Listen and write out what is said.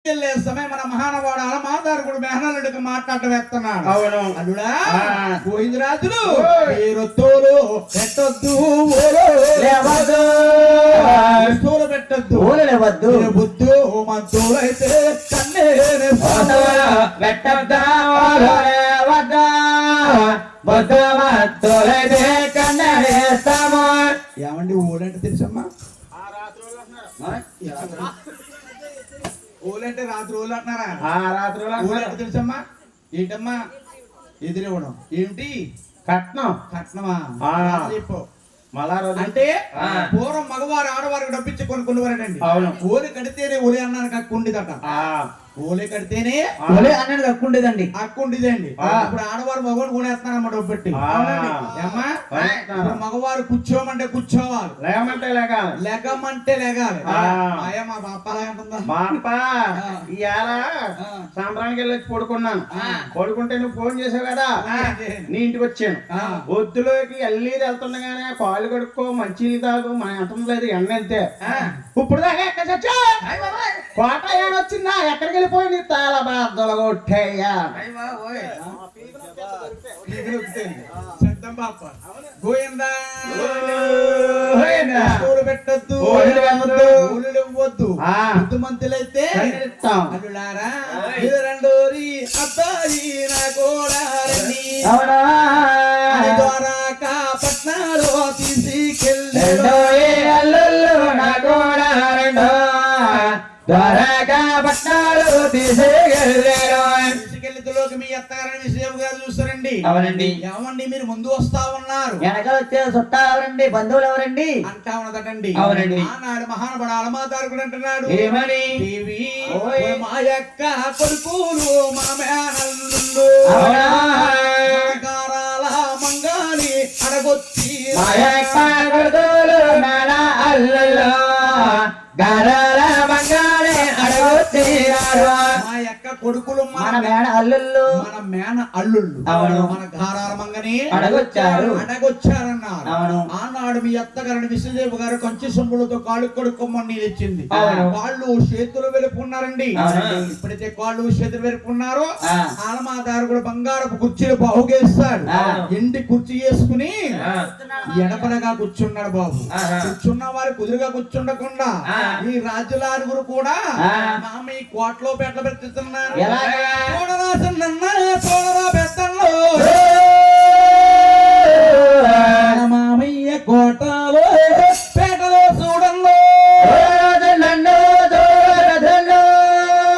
తీసుకెళ్లే సమయం మన మహానవాడు అలమాదారుగుడు మేనలుడికి మాట్లాడటం వేస్తున్నాడు. అవును అల్లుడా గోవిందరాజులు మీరు తోలు పెట్టొద్దు తోలు పెట్టొద్దు లేవద్దు బుద్ధు మంతులు అయితే కన్నే పెట్టద్దా బుద్ధమత్తులైతే కన్నరేస్తాము. ఏమండి ఓలంటే తెలుసమ్మా? ఓలంటే రాత్రి ఓళ్ళు అంటున్నారా? రాత్రి ఓలంటే తెలుసమ్మా? ఏంటమ్మా ఎదురివ్వడం ఏమిటి? కట్నం. కట్నమా? చెప్పు. మళ్ళా అంటే పూర్వం మగవారు ఆడవారికి డబ్బిచ్చి కొనుక్కునేవారండి. అవును. ఓలి కడితేనే ఓలి అన్నానికి హక్కుండేదట. ఓలి కడితేనే ఓలి అన్నది హక్కుండేదండి. హక్కుండేదండి. ఇప్పుడు ఆడవారు మగవారు కొనేస్తారమ్మా డబ్బు పెట్టి. ఏమ్మా మగవారు కూర్చోమంటే కూర్చోవాలి, లేమంటే లేగాలి, లెగమంటే లెగాలి. అయ్యా మా పాప అలాగంటుందా? మా అప్ప ఇవాళ సాంబ్రానికి వెళ్ళి పడుకున్నాను. పడుకుంటే నువ్వు ఫోన్ చేసావు కదా, నీ ఇంటికి వచ్చాను. ఒత్తులోకి ఎల్లీది వెళ్తుండగానే పాలు కడుక్కో, మంచినీళ్ళు తాగు, మన ఎంత లేదు ఎండ వెళ్తే ఇప్పుడు దాకా ఎక్కడ చచ్చా కోట ఏమొచ్చిందా? ఎక్కడికి వెళ్ళిపోయింది? తాళ బాధలు కొట్టేయ్యా. పెట్టద్దు బుద్ధిమంతులైతే అల్లులారా రెండోరి అబ్బాయి నా కూడా ద్వారకా పట్నాలో తీసుకెళ్ళి ద్వారకా పట్నాలు తీసుకెళ్ళిలోకి మీ అత్తగారిని విషయం గారు చూస్తారండి. అవునండి. ఏమండి మీరు ముందు వస్తా ఉన్నారు, వెనక వచ్చే చుట్టాలు ఎవరండి, బంధువులు ఎవరండి అంటా ఉన్నదటండి. అవునండి. ఆనాడు మహానబడ అలమాదారుగుడు అంటున్నాడు, ఏమని? దేవి మా యొక్క కొడుకులు మా మేనల్లుళ్ళు గారాల మంగాలి అడగొచ్చి మా యొక్క కొడుకులు మన అల్లుళ్ళు గారాల మంగాలి అడగొచ్చినారు. మా యొక్క కొడుకులు మన మేన అల్లుళ్ళు మన మేన అల్లుళ్ళు మన గారాల మంగని అడగొచ్చారన్నారు. ఆనాడు మీ అత్తగారిని విశ్వదేవి గారు కంచి సొమ్ములతో కాళ్ళు కొడుకోమని నీళ్ళు ఇచ్చింది. వాళ్ళు చేతులు వెలుపుకున్నారండి. ఎప్పుడైతే కాళ్ళు చేతులు వెలుపుకున్నారో ఆలమాదారు కూడా బంగారపు కుర్చీలు బాగుగేస్తాడు. ఎండి కుర్చీ వేసుకుని ఎడపడగా కూర్చున్నాడు బాబు. కూర్చున్న వారు కుదురుగా కూర్చుండకుండా ఈ రాజులారుగురు కూడా మీ కోటలో పెట్ట పెట్టుతున్నారు. చూడరా